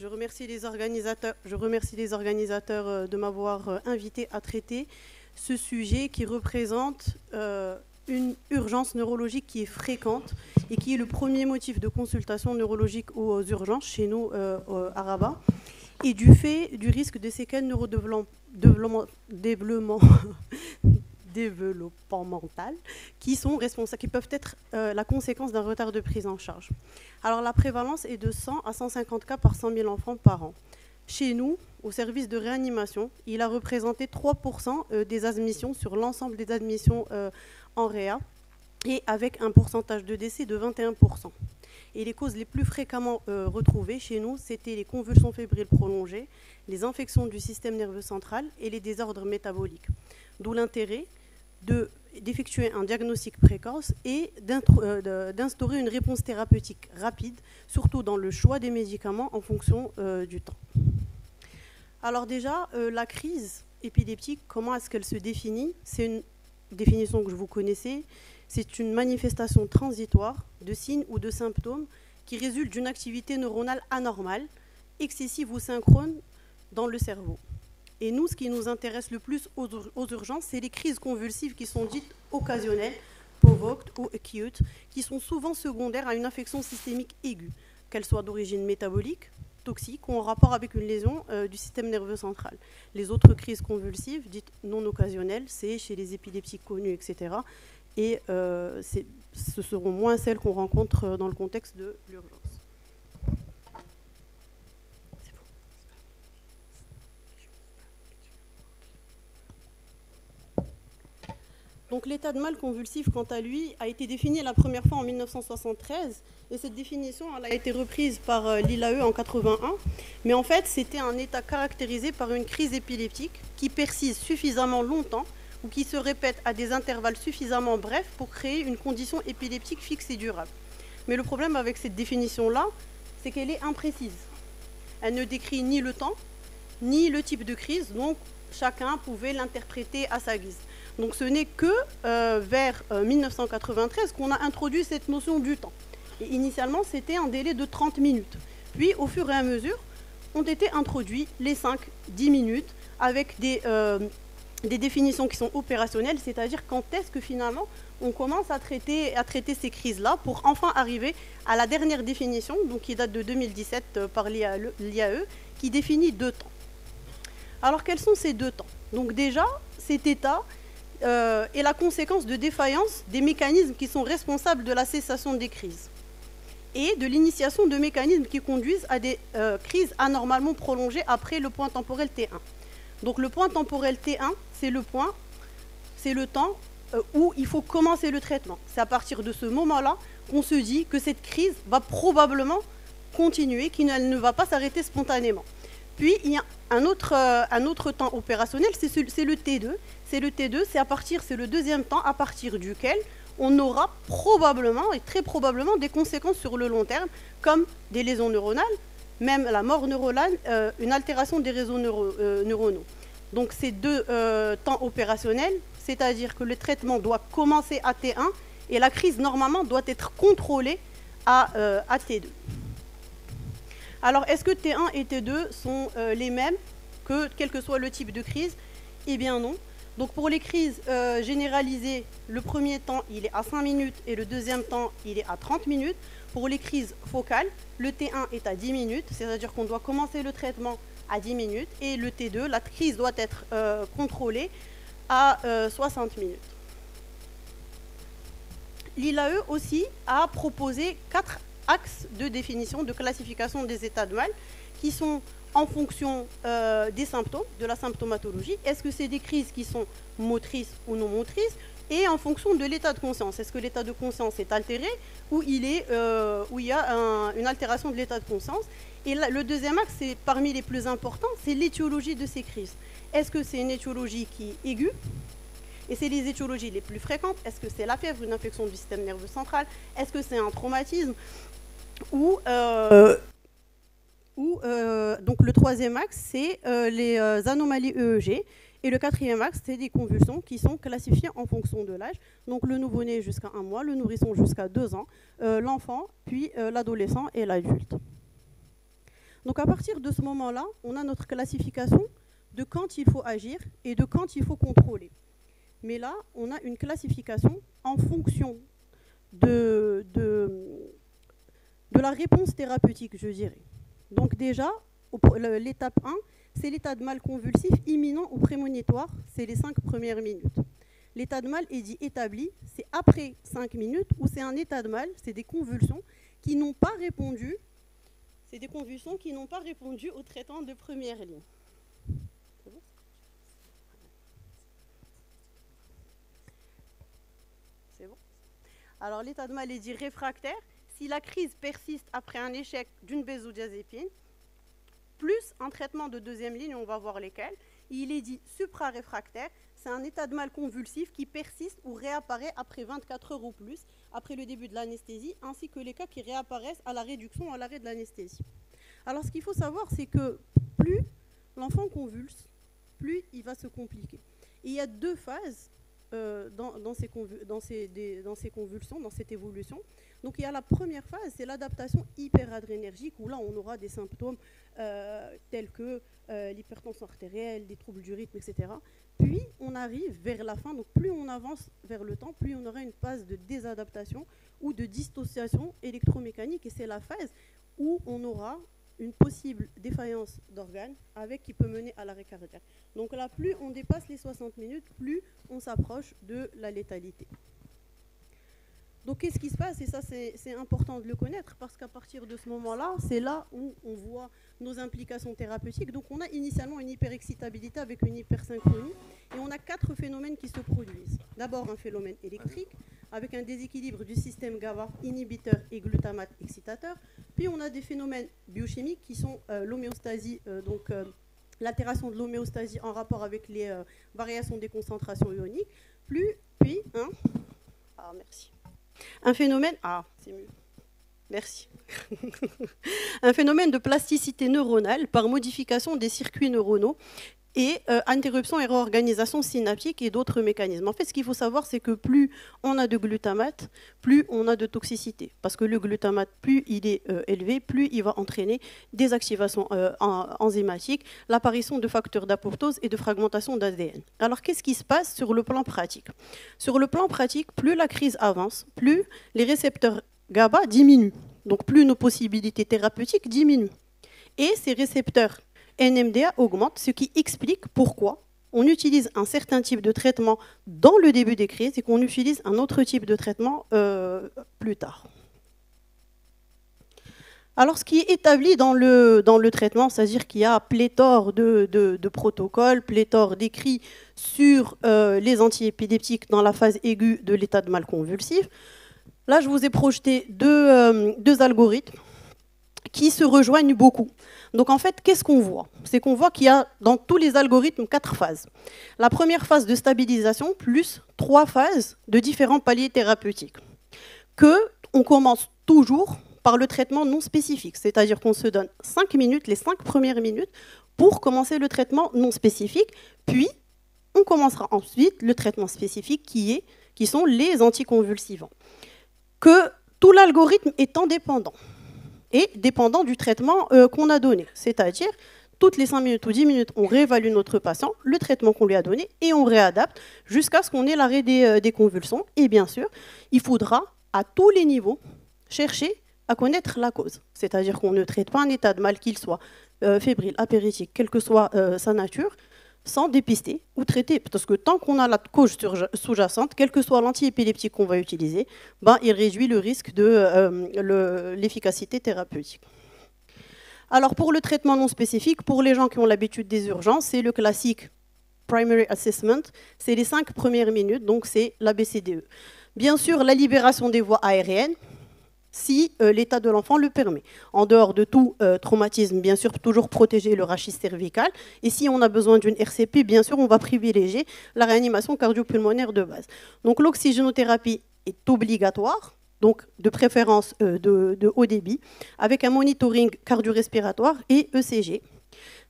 Je remercie les organisateurs de m'avoir invité à traiter ce sujet qui représente une urgence neurologique qui est fréquente et qui est le premier motif de consultation neurologique aux urgences chez nous à Rabat, et du fait du risque de séquelles développementales qui peuvent être la conséquence d'un retard de prise en charge. Alors la prévalence est de 100 à 150 cas par 100 000 enfants par an. Chez nous, au service de réanimation, il a représenté 3% des admissions sur l'ensemble des admissions en réa, et avec un pourcentage de décès de 21%. Et les causes les plus fréquemment retrouvées chez nous, c'était les convulsions fébriles prolongées, les infections du système nerveux central et les désordres métaboliques. D'où l'intérêt d'effectuer un diagnostic précoce et d'instaurer une réponse thérapeutique rapide, surtout dans le choix des médicaments en fonction du temps. Alors déjà, la crise épileptique, comment est-ce qu'elle se définit? C'est une définition que vous connaissez. C'est une manifestation transitoire de signes ou de symptômes qui résultent d'une activité neuronale anormale, excessive ou synchrone dans le cerveau. Et nous, ce qui nous intéresse le plus aux urgences, c'est les crises convulsives qui sont dites occasionnelles, provoked ou acute, qui sont souvent secondaires à une infection systémique aiguë, qu'elle soit d'origine métabolique, toxique ou en rapport avec une lésion du système nerveux central. Les autres crises convulsives, dites non occasionnelles, c'est chez les épileptiques connus, etc. Et ce seront moins celles qu'on rencontre dans le contexte de l'urgence. Donc l'état de mal convulsif, quant à lui, a été défini la première fois en 1973, et cette définition elle a été reprise par l'ILAE en 81. Mais en fait, c'était un état caractérisé par une crise épileptique qui persiste suffisamment longtemps ou qui se répète à des intervalles suffisamment brefs pour créer une condition épileptique fixe et durable. Mais le problème avec cette définition-là, c'est qu'elle est imprécise. Elle ne décrit ni le temps, ni le type de crise, donc chacun pouvait l'interpréter à sa guise. Donc ce n'est que vers 1993 qu'on a introduit cette notion du temps. Et initialement, c'était un délai de 30 minutes. Puis, au fur et à mesure, ont été introduits les 5-10 minutes avec des définitions qui sont opérationnelles, c'est-à-dire quand est-ce que finalement on commence à traiter ces crises-là pour enfin arriver à la dernière définition, donc qui date de 2017 par l'IAE, qui définit 2 temps. Alors quels sont ces 2 temps? Donc déjà, cet état est la conséquence de défaillance des mécanismes qui sont responsables de la cessation des crises et de l'initiation de mécanismes qui conduisent à des crises anormalement prolongées après le point temporel T1. Donc le point temporel T1, c'est le temps où il faut commencer le traitement. C'est à partir de ce moment-là qu'on se dit que cette crise va probablement continuer, qu'elle ne va pas s'arrêter spontanément. Puis il y a un autre temps opérationnel, c'est le T2. C'est le T2, c'est le deuxième temps à partir duquel on aura probablement et très probablement des conséquences sur le long terme, comme des lésions neuronales, même la mort neuronale, une altération des réseaux neuronaux. Donc ces 2 temps opérationnels, c'est-à-dire que le traitement doit commencer à T1 et la crise normalement doit être contrôlée à T2. Alors est-ce que T1 et T2 sont les mêmes quel que soit le type de crise? Eh bien non. Donc pour les crises généralisées, le premier temps il est à 5 minutes et le deuxième temps il est à 30 minutes. Pour les crises focales, le T1 est à 10 minutes, c'est-à-dire qu'on doit commencer le traitement à 10 minutes et le T2, la crise doit être contrôlée à 60 minutes. L'ILAE aussi a proposé 4 axes de définition, de classification des états de mal qui sont en fonction des symptômes, de la symptomatologie. Est-ce que c'est des crises qui sont motrices ou non motrices? Et en fonction de l'état de conscience. Est-ce que l'état de conscience est altéré ou il y a une altération de l'état de conscience? Et là, le deuxième axe, c'est parmi les plus importants, c'est l'étiologie de ces crises. Est-ce que c'est une étiologie qui est aiguë? Et c'est les étiologies les plus fréquentes. Est-ce que c'est la fièvre, une infection du système nerveux central? Est-ce que c'est un traumatisme? Donc le troisième axe, c'est les anomalies EEG. Et le quatrième axe, c'est des convulsions qui sont classifiées en fonction de l'âge. Donc le nouveau-né jusqu'à 1 mois, le nourrisson jusqu'à 2 ans, l'enfant, puis l'adolescent et l'adulte. Donc à partir de ce moment-là, on a notre classification de quand il faut agir et de quand il faut contrôler. Mais là, on a une classification en fonction de la réponse thérapeutique, je dirais. Donc déjà, l'étape 1, c'est l'état de mal convulsif imminent ou prémonitoire, c'est les 5 premières minutes. L'état de mal est dit établi, c'est après 5 minutes, ou c'est un état de mal, c'est des convulsions qui n'ont pas répondu, au traitement de première ligne. C'est bon ? Alors l'état de mal est dit réfractaire, si la crise persiste après un échec d'une benzodiazépine, plus un traitement de deuxième ligne, on va voir lesquels. Il est dit supraréfractaire, c'est un état de mal convulsif qui persiste ou réapparaît après 24 heures ou plus, après le début de l'anesthésie, ainsi que les cas qui réapparaissent à la réduction ou à l'arrêt de l'anesthésie. Alors ce qu'il faut savoir, c'est que plus l'enfant convulse, plus il va se compliquer. Et il y a deux phases dans ces convulsions, dans cette évolution. Donc il y a la première phase, c'est l'adaptation hyperadrénergique, où là on aura des symptômes tels que l'hypertension artérielle, des troubles du rythme, etc. Puis on arrive vers la fin, donc plus on avance vers le temps, plus on aura une phase de désadaptation ou de dissociation électromécanique, et c'est la phase où on aura une possible défaillance d'organes qui peut mener à l'arrêt cardiaque. Donc là, plus on dépasse les 60 minutes, plus on s'approche de la létalité. Donc qu'est-ce qui se passe? Et ça, c'est important de le connaître, parce qu'à partir de ce moment-là, c'est là où on voit nos implications thérapeutiques. Donc on a initialement une hyperexcitabilité avec une hypersynchronie, et on a 4 phénomènes qui se produisent. D'abord un phénomène électrique, avec un déséquilibre du système GABA inhibiteur et glutamate excitateur. Puis on a des phénomènes biochimiques qui sont l'homéostasie, l'altération de l'homéostasie en rapport avec les variations des concentrations ioniques. Merci. Un phénomène, c'est mieux. Merci. Un phénomène de plasticité neuronale par modification des circuits neuronaux et interruption et réorganisation synaptique et d'autres mécanismes. En fait, ce qu'il faut savoir, c'est que plus on a de glutamate, plus on a de toxicité. Parce que le glutamate, plus il est élevé, plus il va entraîner des activations enzymatiques, l'apparition de facteurs d'apoptose et de fragmentation d'ADN. Alors, qu'est-ce qui se passe sur le plan pratique? Sur le plan pratique, plus la crise avance, plus les récepteurs GABA diminuent. Donc, plus nos possibilités thérapeutiques diminuent. Et ces récepteurs NMDA augmente, ce qui explique pourquoi on utilise un certain type de traitement dans le début des crises et qu'on utilise un autre type de traitement plus tard. Alors, ce qui est établi dans le traitement, c'est-à-dire qu'il y a pléthore de protocoles, pléthore d'écrits sur les antiépileptiques dans la phase aiguë de l'état de mal convulsif. Là, je vous ai projeté deux algorithmes qui se rejoignent beaucoup. Donc en fait, qu'est-ce qu'on voit? C'est qu'on voit qu'il y a dans tous les algorithmes 4 phases. La première phase de stabilisation plus 3 phases de différents paliers thérapeutiques. On commence toujours par le traitement non spécifique, c'est-à-dire qu'on se donne 5 minutes, les 5 premières minutes, pour commencer le traitement non spécifique, puis on commencera ensuite le traitement spécifique qui sont les anticonvulsivants. Que tout l'algorithme étant dépendant. Et dépendant du traitement qu'on a donné. C'est-à-dire, toutes les 5 minutes ou 10 minutes, on réévalue notre patient, le traitement qu'on lui a donné, et on réadapte jusqu'à ce qu'on ait l'arrêt des convulsions. Et bien sûr, il faudra, à tous les niveaux, chercher à connaître la cause. C'est-à-dire qu'on ne traite pas un état de mal, qu'il soit fébrile, apéritique, quelle que soit sa nature, sans dépister ou traiter. Parce que tant qu'on a la cause sous-jacente, quel que soit l'antiépileptique qu'on va utiliser, il réduit le risque de l'efficacité thérapeutique. Alors pour le traitement non spécifique, pour les gens qui ont l'habitude des urgences, c'est le classique Primary Assessment, c'est les 5 premières minutes, donc c'est l'ABCDE. Bien sûr, la libération des voies aériennes, si l'état de l'enfant le permet. En dehors de tout traumatisme, bien sûr, toujours protéger le rachis cervical. Et si on a besoin d'une RCP, bien sûr, on va privilégier la réanimation cardio-pulmonaire de base. Donc l'oxygénothérapie est obligatoire, donc de préférence de haut débit, avec un monitoring cardio-respiratoire et ECG.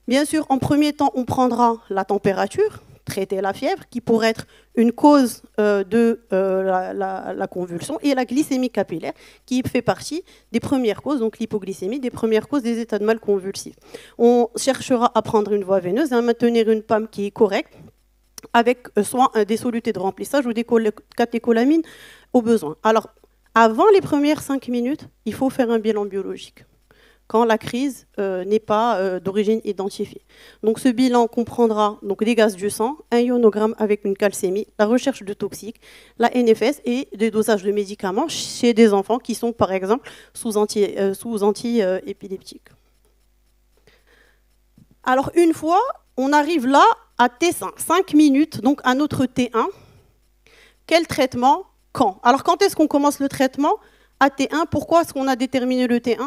Bien sûr, en premier temps, on prendra la température, traiter la fièvre, qui pourrait être une cause de la convulsion, et la glycémie capillaire, qui fait partie des premières causes, donc l'hypoglycémie, des premières causes des états de mal convulsifs. On cherchera à prendre une voie veineuse et à maintenir une PAM qui est correcte, avec soit des solutés de remplissage ou des catécholamines au besoin. Alors, avant les premières 5 minutes, il faut faire un bilan biologique, quand la crise n'est pas d'origine identifiée. Donc ce bilan comprendra donc des gaz du sang, un ionogramme avec une calcémie, la recherche de toxiques, la NFS et des dosages de médicaments chez des enfants qui sont par exemple sous anti-épileptiques. Alors une fois, on arrive là à T5, 5 minutes, donc à notre T1. Quel traitement? Quand? Alors quand est-ce qu'on commence le traitement? À T1. Pourquoi est-ce qu'on a déterminé le T1?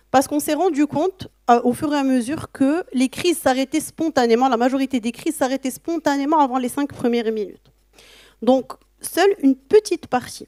Parce qu'on s'est rendu compte au fur et à mesure que les crises s'arrêtaient spontanément, la majorité des crises s'arrêtaient spontanément avant les 5 premières minutes. Donc, seule une petite partie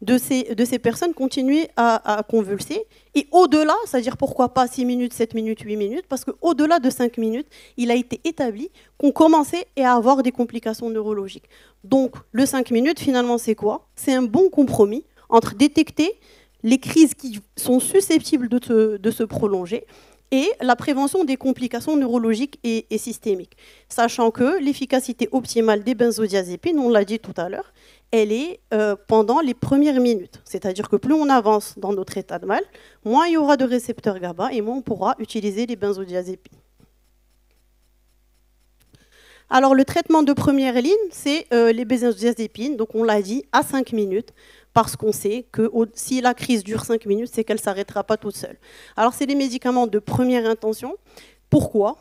de ces personnes continuaient à convulser. Et au-delà, c'est-à-dire pourquoi pas 6 minutes, 7 minutes, 8 minutes, parce qu'au-delà de 5 minutes, il a été établi qu'on commençait à avoir des complications neurologiques. Donc, le 5 minutes, finalement, c'est quoi? C'est un bon compromis entre détecter les crises qui sont susceptibles de se prolonger et la prévention des complications neurologiques et systémiques. Sachant que l'efficacité optimale des benzodiazépines, on l'a dit tout à l'heure, elle est pendant les premières minutes. C'est-à-dire que plus on avance dans notre état de mal, moins il y aura de récepteurs GABA et moins on pourra utiliser les benzodiazépines. Alors le traitement de première ligne, c'est les benzodiazépines, donc on l'a dit, à 5 minutes, parce qu'on sait que si la crise dure 5 minutes, c'est qu'elle ne s'arrêtera pas toute seule. Alors c'est les médicaments de première intention. Pourquoi?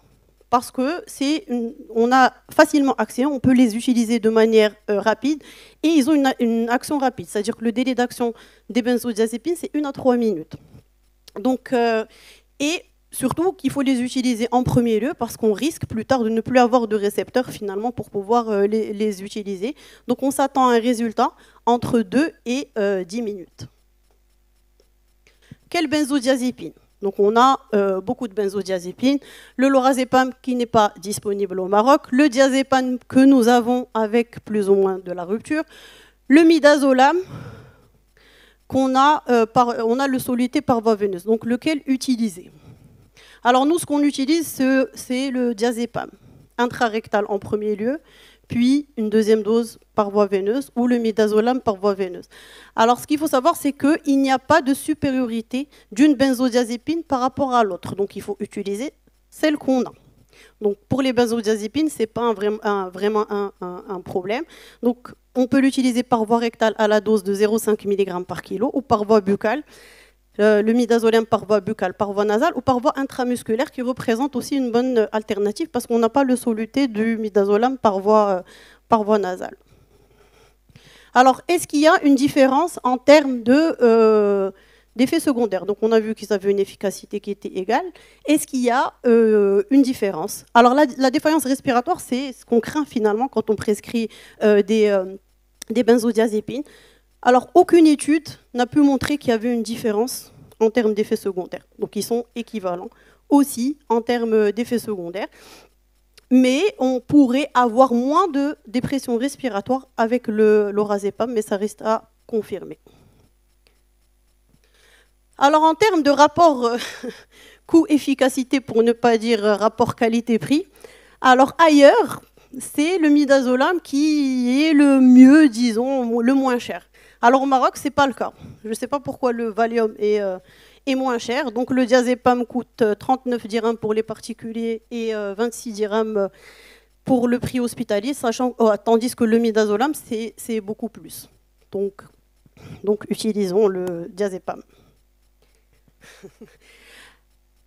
Parce qu'on a facilement accès, on peut les utiliser de manière rapide, et ils ont une action rapide, c'est-à-dire que le délai d'action des benzodiazépines, c'est 1 à 3 minutes. Donc, et surtout qu'il faut les utiliser en premier lieu parce qu'on risque plus tard de ne plus avoir de récepteurs finalement pour pouvoir les utiliser. Donc on s'attend à un résultat entre 2 et 10 minutes. Quelle benzodiazépine? Donc on a beaucoup de benzodiazépines. Le lorazépam qui n'est pas disponible au Maroc, le diazépam que nous avons avec plus ou moins de la rupture, le midazolam qu'on a, on a le soluté par voie veineuse. Donc lequel utiliser? Alors nous, ce qu'on utilise, c'est le diazépam, intrarectal en premier lieu, puis une deuxième dose par voie veineuse ou le midazolam par voie veineuse. Alors ce qu'il faut savoir, c'est qu'il n'y a pas de supériorité d'une benzodiazépine par rapport à l'autre. Donc il faut utiliser celle qu'on a. Donc pour les benzodiazépines, ce n'est pas vraiment un problème. Donc on peut l'utiliser par voie rectale à la dose de 0,5 mg par kilo ou par voie buccale. Le midazolam par voie buccale, par voie nasale ou par voie intramusculaire qui représente aussi une bonne alternative parce qu'on n'a pas le soluté du midazolam par voie nasale. Alors, est-ce qu'il y a une différence en termes d'effets secondaires? Donc, on a vu qu'ils avaient une efficacité qui était égale. Est-ce qu'il y a une différence? Alors, la défaillance respiratoire, c'est ce qu'on craint finalement quand on prescrit des benzodiazépines. Alors, aucune étude n'a pu montrer qu'il y avait une différence en termes d'effets secondaires. Donc, ils sont équivalents aussi en termes d'effets secondaires. Mais on pourrait avoir moins de dépression respiratoire avec le lorazépam, mais ça reste à confirmer. Alors, en termes de rapport coût-efficacité, pour ne pas dire rapport qualité-prix, alors ailleurs, c'est le midazolam qui est le mieux, disons, le moins cher. Alors au Maroc, ce n'est pas le cas. Je ne sais pas pourquoi le Valium est moins cher. Donc le diazépam coûte 39 dirhams pour les particuliers et 26 dirhams pour le prix hospitalier, tandis que le midazolam, c'est beaucoup plus. Donc utilisons le diazépam.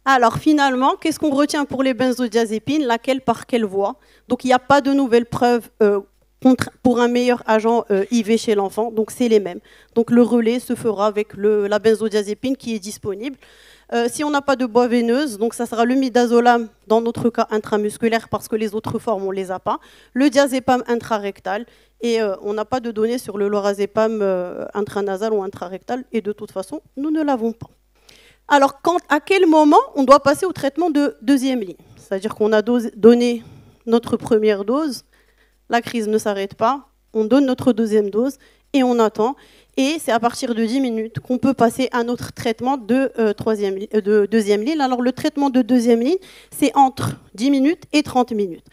Alors finalement, qu'est-ce qu'on retient pour les benzodiazépines? Laquelle par quelle voie? Donc il n'y a pas de nouvelles preuves pour un meilleur agent IV chez l'enfant, donc c'est les mêmes. Donc le relais se fera avec la benzodiazépine qui est disponible. Si on n'a pas de voie veineuse, donc ça sera le midazolam, dans notre cas intramusculaire, parce que les autres formes, on ne les a pas. Le diazépam intrarectal, et on n'a pas de données sur le lorazépam intranasal ou intrarectal, et de toute façon, nous ne l'avons pas. Alors, à quel moment on doit passer au traitement de deuxième ligne? C'est-à-dire qu'on a donné notre première dose, la crise ne s'arrête pas, on donne notre deuxième dose et on attend. Et c'est à partir de 10 minutes qu'on peut passer à notre traitement de deuxième ligne. Alors le traitement de deuxième ligne, c'est entre 10 minutes et 30 minutes.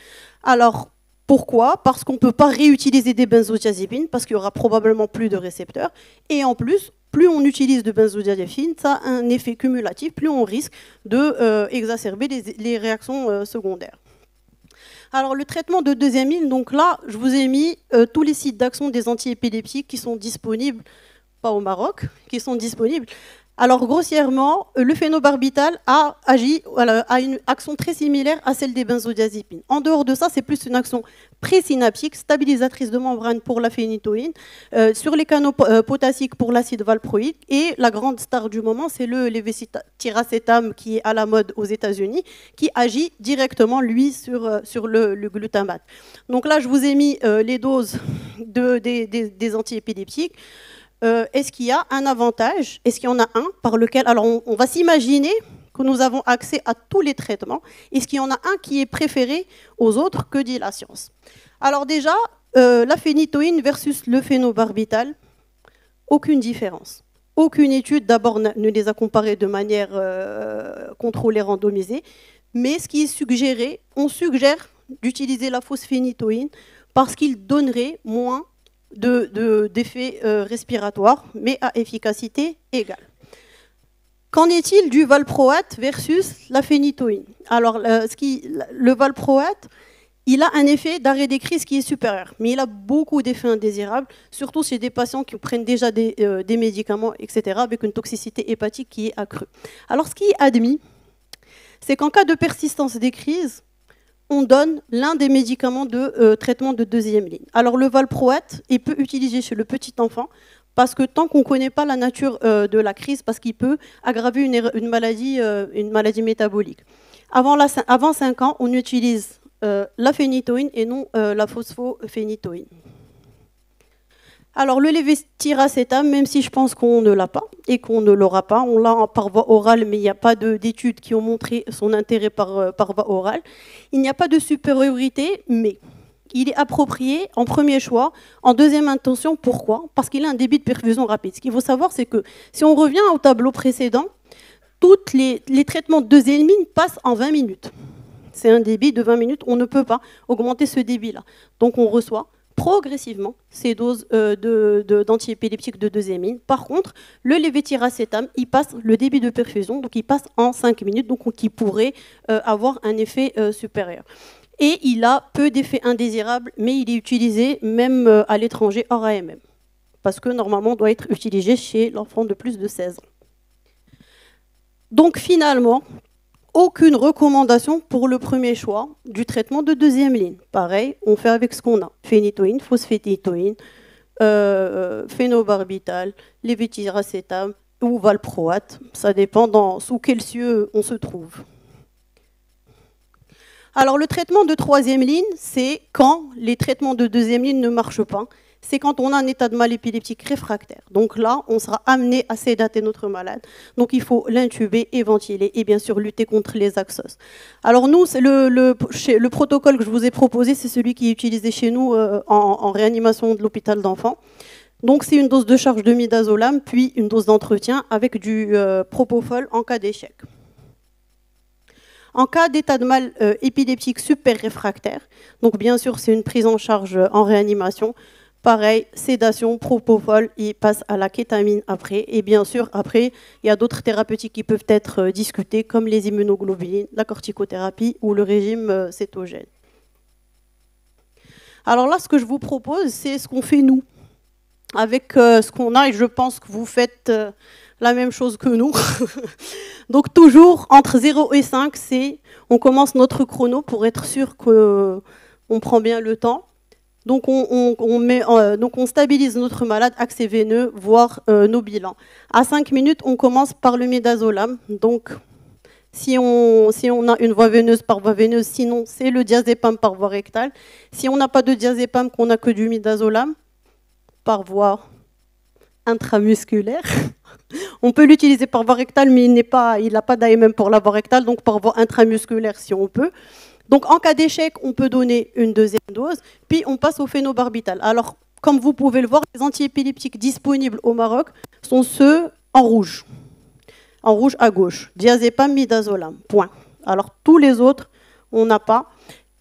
Alors pourquoi? Parce qu'on ne peut pas réutiliser des benzodiazépines, parce qu'il y aura probablement plus de récepteurs. Et en plus, plus on utilise de benzodiazépines, ça a un effet cumulatif, plus on risque d'exacerber les réactions secondaires. Alors le traitement de deuxième ligne, donc là, je vous ai mis tous les sites d'action des antiépileptiques qui sont disponibles, pas au Maroc, qui sont disponibles. Alors grossièrement, le phénobarbital a une action très similaire à celle des benzodiazépines. En dehors de ça, c'est plus une action présynaptique, stabilisatrice de membrane pour la phénitoïne, sur les canaux potassiques pour l'acide valproïque, et la grande star du moment, c'est le lévétiracétam qui est à la mode aux États-Unis, qui agit directement, lui, sur le glutamate. Donc là, je vous ai mis les doses des antiépileptiques. Est-ce qu'il y a un avantage? Est-ce qu'il y en a un par lequel... Alors, on va s'imaginer que nous avons accès à tous les traitements. Est-ce qu'il y en a un qui est préféré aux autres? Que dit la science? Alors déjà, la phénitoïne versus le phénobarbital, aucune différence. Aucune étude, d'abord, ne les a comparés de manière contrôlée, randomisée. Mais ce qui est suggéré, on suggère d'utiliser la phosphénitoïne parce qu'il donnerait moins d'effets respiratoires, mais à efficacité égale. Qu'en est-il du valproate versus la phénitoïne? Alors, le valproate, il a un effet d'arrêt des crises qui est supérieur, mais il a beaucoup d'effets indésirables, surtout chez des patients qui prennent déjà des médicaments, etc., avec une toxicité hépatique qui est accrue. Alors, ce qui est admis, c'est qu'en cas de persistance des crises, on donne l'un des médicaments de traitement de deuxième ligne. Alors le valproate, il peut utiliser chez le petit enfant, parce que tant qu'on ne connaît pas la nature de la crise, parce qu'il peut aggraver une maladie métabolique. Avant 5 ans, on utilise la phénitoïne et non la phosphophénitoïne. Alors le lévétiracétam, même si je pense qu'on ne l'a pas et qu'on ne l'aura pas, on l'a par voie orale, mais il n'y a pas d'études qui ont montré son intérêt par voie orale. Il n'y a pas de supériorité, mais il est approprié en premier choix, en deuxième intention. Pourquoi? Parce qu'il a un débit de perfusion rapide. Ce qu'il faut savoir, c'est que si on revient au tableau précédent, tous les traitements de deuxième ligne passent en 20 minutes. C'est un débit de 20 minutes, on ne peut pas augmenter ce débit-là. Donc on reçoit progressivement ces doses d'antiépileptiques de deuxième ligne. Par contre, le lévétiracétam, il passe le débit de perfusion, donc il passe en 5 minutes, donc il pourrait avoir un effet supérieur. Et il a peu d'effets indésirables, mais il est utilisé même à l'étranger hors AMM, parce que normalement, on doit être utilisé chez l'enfant de plus de 16 ans. Donc finalement, aucune recommandation pour le premier choix du traitement de deuxième ligne. Pareil, on fait avec ce qu'on a. Phénitoïne, phosphénitoïne, phénobarbital, lévétiracétam ou valproate. Ça dépend sous quel cieux on se trouve. Alors le traitement de troisième ligne, c'est quand les traitements de deuxième ligne ne marchent pas. C'est quand on a un état de mal épileptique réfractaire. Donc là, on sera amené à sédater notre malade. Donc il faut l'intuber et ventiler et bien sûr lutter contre les axos. Alors nous, le protocole que je vous ai proposé, c'est celui qui est utilisé chez nous en réanimation de l'hôpital d'enfants. Donc c'est une dose de charge de midazolam, puis une dose d'entretien avec du propofol en cas d'échec. En cas d'état de mal épileptique super réfractaire, donc bien sûr c'est une prise en charge en réanimation, pareil, sédation, propofol, il passe à la kétamine après. Et bien sûr, après, il y a d'autres thérapeutiques qui peuvent être discutées, comme les immunoglobulines, la corticothérapie ou le régime cétogène. Alors là, ce que je vous propose, c'est ce qu'on fait nous, avec ce qu'on a, et je pense que vous faites la même chose que nous. Donc toujours, entre 0 et 5, on commence notre chrono pour être sûr qu'on prend bien le temps. Donc on stabilise notre malade, accès veineux, voire nos bilans. À 5 minutes, on commence par le midazolam. Donc si on a une voie veineuse par voie veineuse, sinon c'est le diazépam par voie rectale. Si on n'a pas de diazépam, qu'on n'a que du midazolam, par voie intramusculaire. On peut l'utiliser par voie rectale, mais il n'a pas d'AMM pour la voie rectale, donc par voie intramusculaire si on peut. Donc en cas d'échec, on peut donner une deuxième dose, puis on passe au phénobarbital. Alors, comme vous pouvez le voir, les antiépileptiques disponibles au Maroc sont ceux en rouge à gauche, diazépam, midazolam, point. Alors tous les autres, on n'a pas.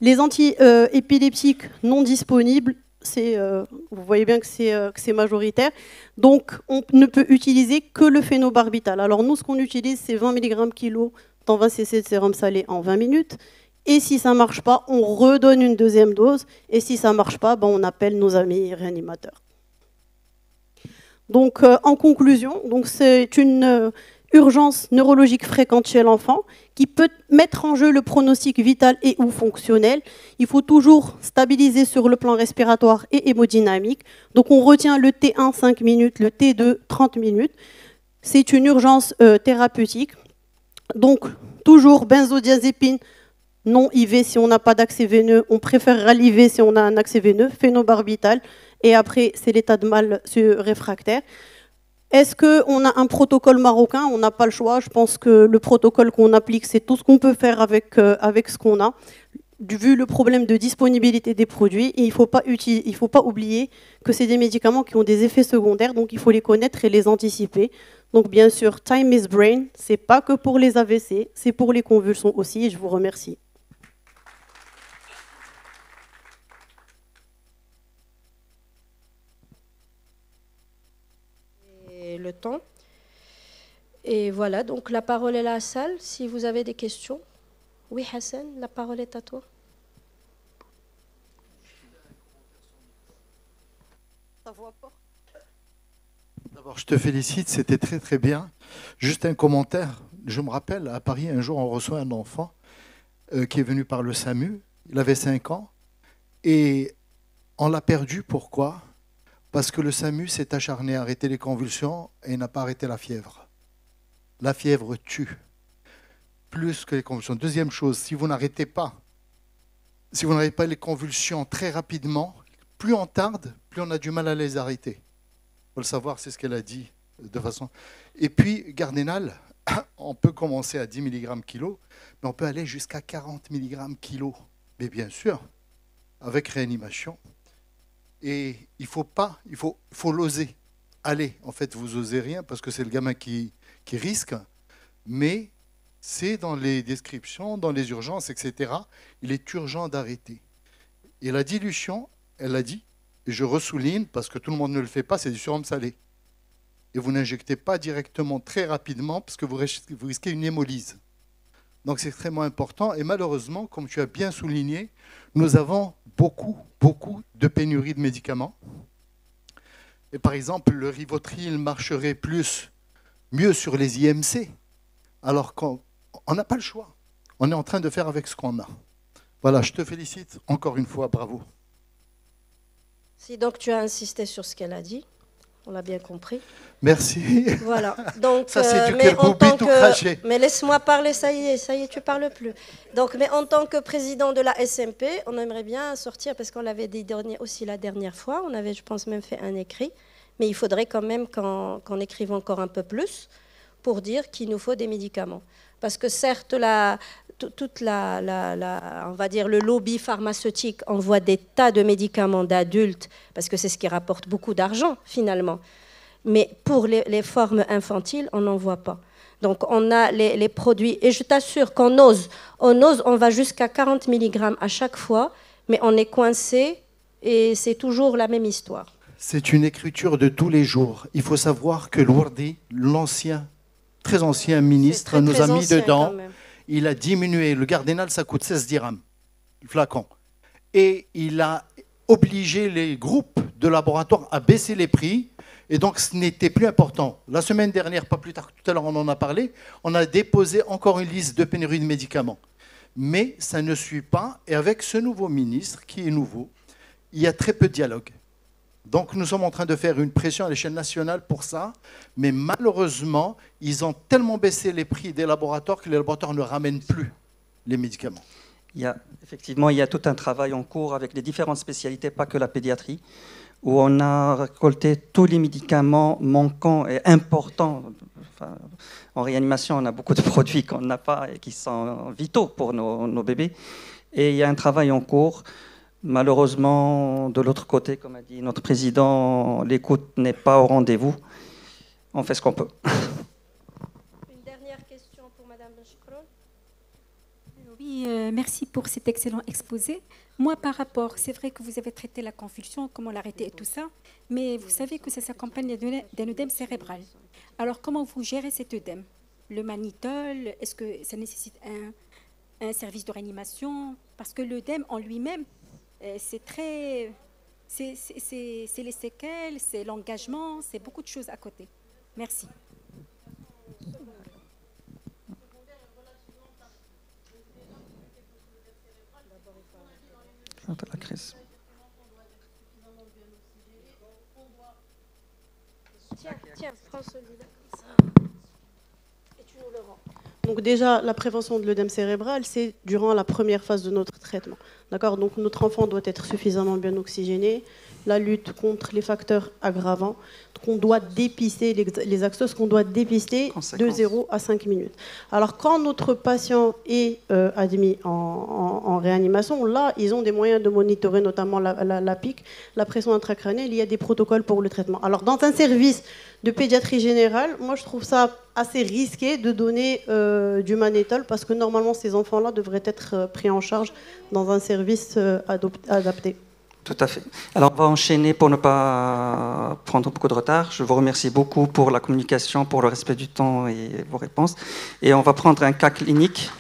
Les antiépileptiques non disponibles, vous voyez bien que c'est majoritaire, donc on ne peut utiliser que le phénobarbital. Alors nous, ce qu'on utilise, c'est 20 mg kg dans 20 cc de sérum salé en 20 minutes. Et si ça ne marche pas, on redonne une deuxième dose. Et si ça ne marche pas, on appelle nos amis réanimateurs. Donc, en conclusion, c'est une urgence neurologique fréquente chez l'enfant qui peut mettre en jeu le pronostic vital et ou fonctionnel. Il faut toujours stabiliser sur le plan respiratoire et hémodynamique. Donc, on retient le T1 5 minutes, le T2 30 minutes. C'est une urgence thérapeutique. Donc, toujours benzodiazépine, non IV si on n'a pas d'accès veineux, on préférera l'IV si on a un accès veineux, phénobarbital, et après c'est l'état de mal réfractaire. Est-ce qu'on a un protocole marocain? On n'a pas le choix. Je pense que le protocole qu'on applique, c'est tout ce qu'on peut faire avec ce qu'on a, vu le problème de disponibilité des produits. Et il ne faut pas oublier que c'est des médicaments qui ont des effets secondaires, donc il faut les connaître et les anticiper. Donc bien sûr, time is brain, ce n'est pas que pour les AVC, c'est pour les convulsions aussi, et je vous remercie. Le temps. Et voilà, donc la parole est à la salle. Si vous avez des questions. Oui, Hassan, la parole est à toi. D'abord, je te félicite, c'était très très bien. Juste un commentaire. Je me rappelle, à Paris, un jour, on reçoit un enfant qui est venu par le SAMU. Il avait 5 ans et on l'a perdu. Pourquoi ? Parce que le SAMU s'est acharné à arrêter les convulsions et n'a pas arrêté la fièvre. La fièvre tue, plus que les convulsions. Deuxième chose, si vous n'arrêtez pas les convulsions très rapidement, plus on tarde, plus on a du mal à les arrêter. Il faut le savoir, c'est ce qu'elle a dit de façon... Et puis, Gardénal, on peut commencer à 10 mg kg, mais on peut aller jusqu'à 40 mg kg. Mais bien sûr, avec réanimation. Et il faut l'oser. Allez, en fait, vous osez rien parce que c'est le gamin qui risque, mais c'est dans les descriptions, dans les urgences, etc. Il est urgent d'arrêter. Et la dilution, elle a dit, et je ressouligne parce que tout le monde ne le fait pas, c'est du sérum salé. Et vous n'injectez pas directement très rapidement parce que vous risquez une hémolyse. Donc c'est extrêmement important. Et malheureusement, comme tu as bien souligné, nous avons beaucoup de pénuries de médicaments. Et par exemple, le Rivotril marcherait mieux sur les IMC, alors qu'on n'a pas le choix. On est en train de faire avec ce qu'on a. Voilà, je te félicite encore une fois, bravo. Si donc tu as insisté sur ce qu'elle a dit, on l'a bien compris. Merci. Voilà. Donc, ça c'est du kerboubi tout craché. Mais laisse-moi parler, ça y est, tu parles plus. Donc, mais en tant que président de la SMP, on aimerait bien sortir, parce qu'on l'avait dit aussi la dernière fois, on avait, je pense, même fait un écrit, mais il faudrait quand même qu'on écrive encore un peu plus pour dire qu'il nous faut des médicaments. Parce que certes, on va dire le lobby pharmaceutique envoie des tas de médicaments d'adultes, parce que c'est ce qui rapporte beaucoup d'argent finalement. Mais pour les formes infantiles, on n'en voit pas. Donc on a les produits, et je t'assure qu'on on va jusqu'à 40 mg à chaque fois, mais on est coincé et c'est toujours la même histoire. C'est une écriture de tous les jours. Il faut savoir que Louardi, très ancien ministre, nous a mis dedans. Il a diminué. Le Gardénal, ça coûte 16 dirhams, le flacon. Et il a obligé les groupes de laboratoires à baisser les prix. Et donc, ce n'était plus important. La semaine dernière, pas plus tard que tout à l'heure, on en a parlé, on a déposé encore une liste de pénurie de médicaments. Mais ça ne suit pas. Et avec ce nouveau ministre, qui est nouveau, il y a très peu de dialogue. Donc, nous sommes en train de faire une pression à l'échelle nationale pour ça. Mais malheureusement, ils ont tellement baissé les prix des laboratoires que les laboratoires ne ramènent plus les médicaments. Effectivement, il y a tout un travail en cours avec les différentes spécialités, pas que la pédiatrie, où on a récolté tous les médicaments manquants et importants. Enfin, en réanimation, on a beaucoup de produits qu'on n'a pas et qui sont vitaux pour nos bébés. Et il y a un travail en cours. Malheureusement, de l'autre côté, comme a dit notre président, l'écoute n'est pas au rendez-vous. On fait ce qu'on peut. Une dernière question pour Madame Benchikron. Oui, merci pour cet excellent exposé. Moi, par rapport, c'est vrai que vous avez traité la convulsion, comment l'arrêter et tout ça, mais vous savez que ça s'accompagne d'un œdème cérébral. Alors, comment vous gérez cet œdème? Le manitol, est-ce que ça nécessite un service de réanimation? Parce que l'œdème en lui-même, c'est les séquelles, c'est l'engagement, c'est beaucoup de choses à côté. Merci. La crise. Tiens, prends celui-là. Et tu nous le rends. Donc déjà, la prévention de l'œdème cérébral, c'est durant la première phase de notre traitement. D'accord? Donc notre enfant doit être suffisamment bien oxygéné. La lutte contre les facteurs aggravants qu'on doit dépister, les axos qu'on doit dépister de 0 à 5 minutes. Alors quand notre patient est admis en réanimation, là, ils ont des moyens de monitorer notamment la PIC, la pression intracrânienne. Il y a des protocoles pour le traitement. Alors dans un service de pédiatrie générale, moi je trouve ça assez risqué de donner du magnétol parce que normalement ces enfants-là devraient être pris en charge dans un service adapté. Tout à fait. Alors, on va enchaîner pour ne pas prendre beaucoup de retard. Je vous remercie beaucoup pour la communication, pour le respect du temps et vos réponses. Et on va prendre un cas clinique